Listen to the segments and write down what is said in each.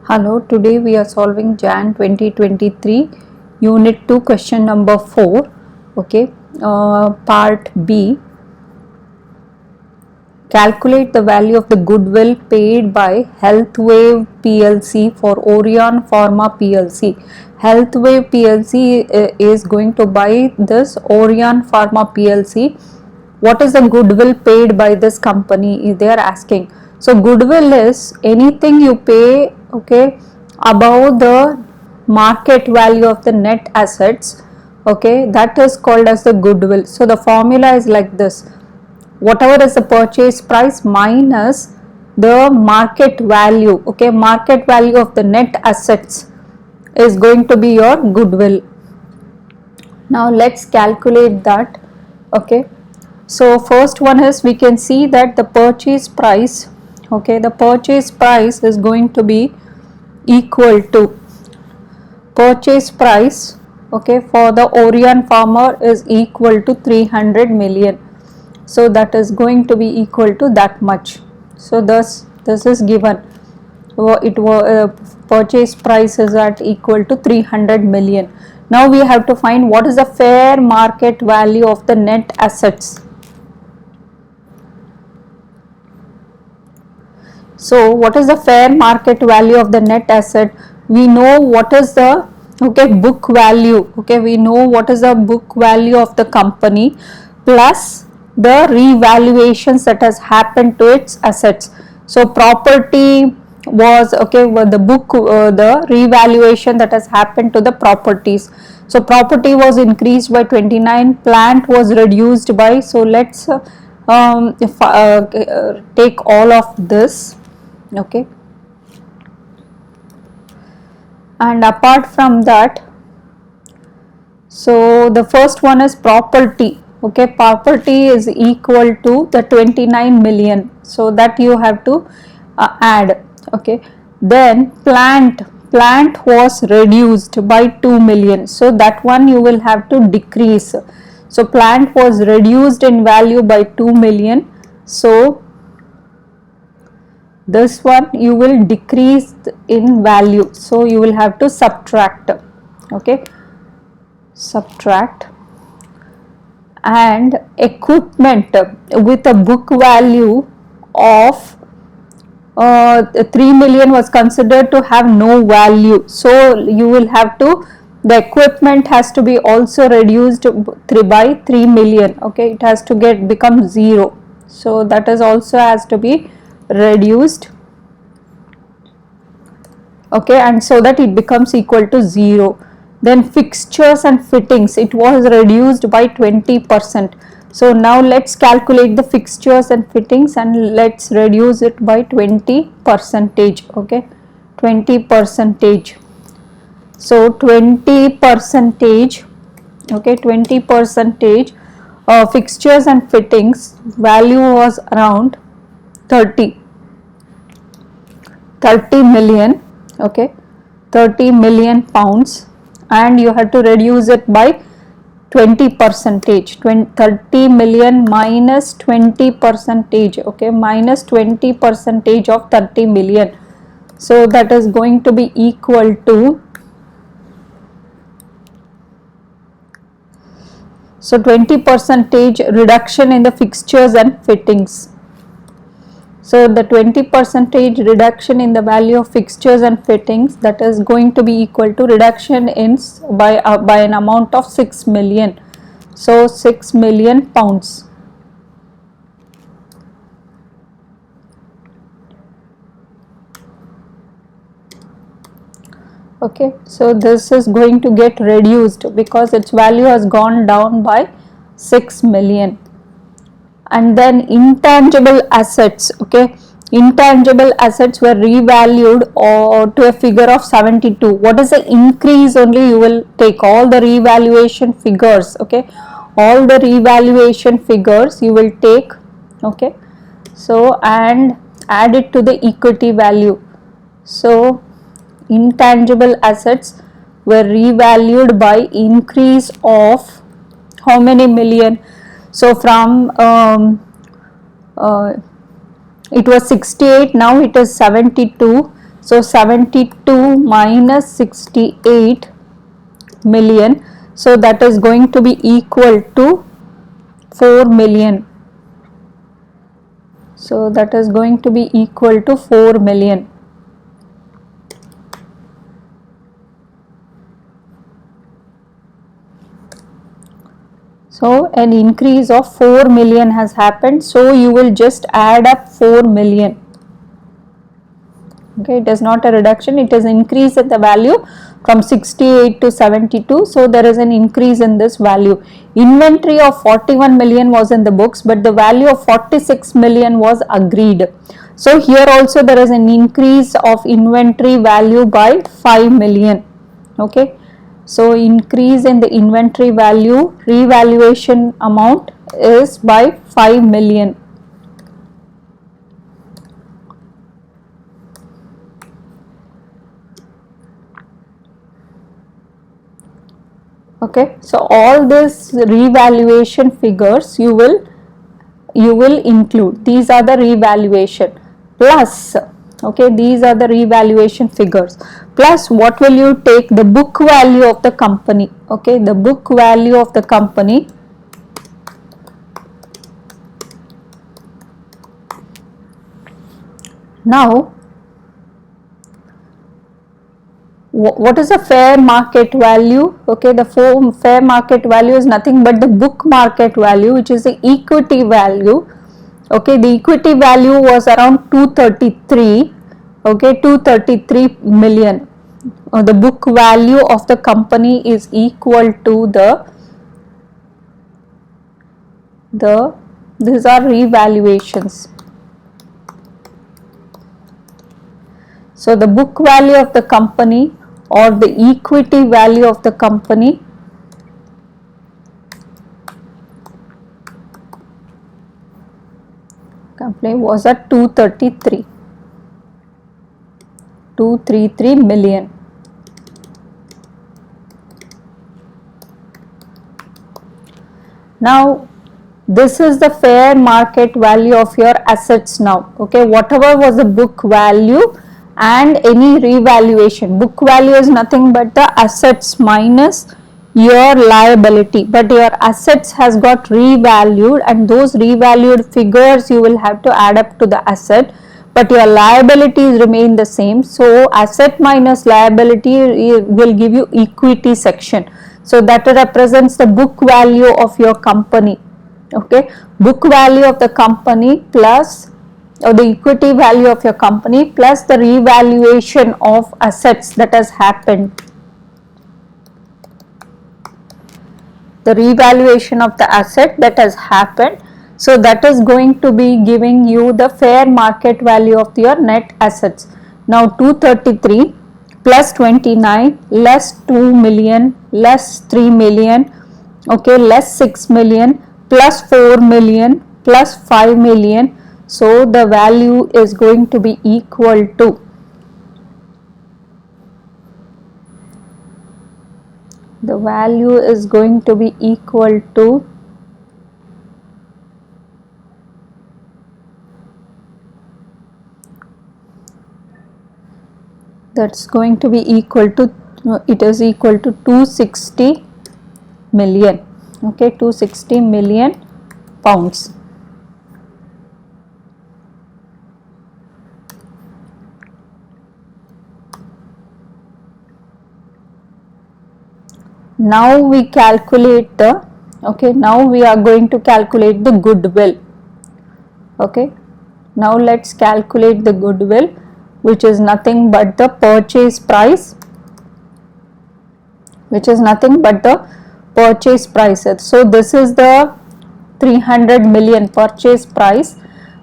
Hello, today we are solving Jan 2023 Unit 2 question number 4, okay, part B. Calculate the value of the goodwill paid by Healthwave PLC for Orion Pharma PLC. Healthwave PLC is going to buy this Orion Pharma PLC. What is the goodwill paid by this company? They are asking. So goodwill is anything you pay, okay, above the market value of the net assets, okay, that is called as the goodwill. So the formula is like this: whatever is the purchase price minus the market value, okay, market value of the net assets is going to be your goodwill. Now let's calculate that, okay. So first one is, we can see that the purchase price, okay, the purchase price is going to be equal to purchase price, okay, for the Orion Pharma is equal to 300 million. So that is going to be equal to that much. So thus this is given. It was purchase price is at equal to 300 million. Now we have to find what is the fair market value of the net assets. So what is the fair market value of the net asset? We know what is the, okay, book value, okay, we know what is the book value of the company plus the revaluations that has happened to its assets. So property was, okay, the book, the revaluation that has happened to the properties. So property was increased by 29, plant was reduced by, so let's take all of this, okay, and apart from that, so the first one is property, okay, property is equal to the 29 million, so that you have to add, okay. Then plant was reduced by 2 million, so that one you will have to decrease. So plant was reduced in value by 2 million, so this one you will decrease in value, so you will have to subtract, okay, subtract. And equipment with a book value of 3 million was considered to have no value, so you will have to, the equipment has to be also reduced by 3 million, okay, it has to become 0, so that is also has to be reduced, okay, and so that it becomes equal to 0. Then fixtures and fittings, it was reduced by 20%. So now let's calculate the fixtures and fittings and let's reduce it by 20%, okay, 20%. So 20%, okay, 20% fixtures and fittings value was around 30 million, okay, 30 million pounds, and you have to reduce it by 20%, 30 million minus 20%, okay, minus 20% of 30 million, so that is going to be equal to, so 20% reduction in the fixtures and fittings. So the 20% reduction in the value of fixtures and fittings, that is going to be equal to reduction in by an amount of 6 million. So 6 million pounds. Okay, so this is going to get reduced because its value has gone down by 6 million. And then intangible assets, okay, intangible assets were revalued or to a figure of 72. What is the increase? Only you will take all the revaluation figures, okay, all the revaluation figures you will take, okay, so and add it to the equity value. So intangible assets were revalued by increase of how many million? So from it was 68, now it is 72. So 72 minus 68 million, so that is going to be equal to 4 million. So that is going to be equal to 4 million. So an increase of 4 million has happened. So you will just add up 4 million. Okay, it is not a reduction, it is increase in the value from 68 to 72. So there is an increase in this value. Inventory of 41 million was in the books, but the value of 46 million was agreed. So here also there is an increase of inventory value by 5 million. Okay, so increase in the inventory value, revaluation amount is by 5 million. Okay, so all this revaluation figures you will include. These are the revaluation plus, okay, these are the revaluation figures plus what will you take? The book value of the company. Okay, the book value of the company. Now what is the fair market value? Okay, the fair market value is nothing but the book market value, which is the equity value. Okay, the equity value was around 233. Okay, 233 million. The book value of the company is equal to these are revaluations. So the book value of the company or the equity value of the company was at 233 million. Now this is the fair market value of your assets now. Okay, whatever was the book value and any revaluation. Book value is nothing but the assets minus your liability, but your assets has got revalued, and those revalued figures you will have to add up to the asset, but your liabilities remain the same. So asset minus liability will give you equity section. So that represents the book value of your company. Okay, book value of the company plus or the equity value of your company plus the revaluation of assets that has happened. The revaluation of the asset that has happened. So that is going to be giving you the fair market value of your net assets. Now 233 plus 29 less 2 million less 3 million, okay, less 6 million plus 4 million plus 5 million. So the value is going to be equal to that's going to be equal to it is equal to 260 million. Okay, 260 million pounds. Now we calculate the, okay, now we are going to calculate the goodwill. Okay, now let's calculate the goodwill, which is nothing but the purchase price, So this is the 300 million purchase price.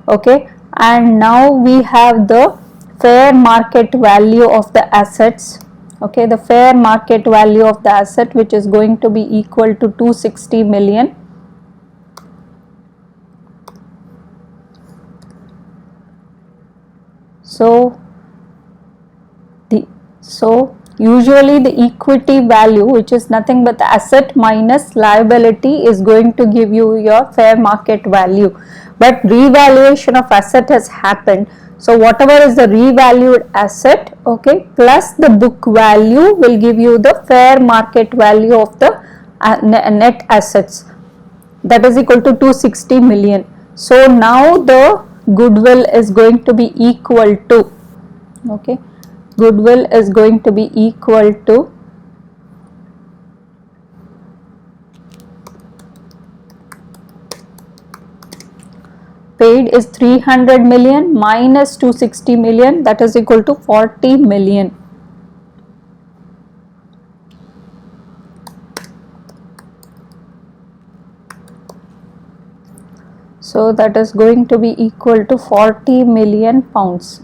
Okay, and now we have the fair market value of the assets. Okay, the fair market value of the asset, which is going to be equal to 260 million. So usually the equity value, which is nothing but the asset minus liability, is going to give you your fair market value, but revaluation of asset has happened. So whatever is the revalued asset, okay, plus the book value will give you the fair market value of the net assets, that is equal to 260 million. So now the goodwill is going to be equal to, okay, goodwill is going to be equal to paid is 300 million minus 260 million, that is equal to 40 million. So that is going to be equal to 40 million pounds.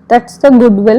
That's the goodwill.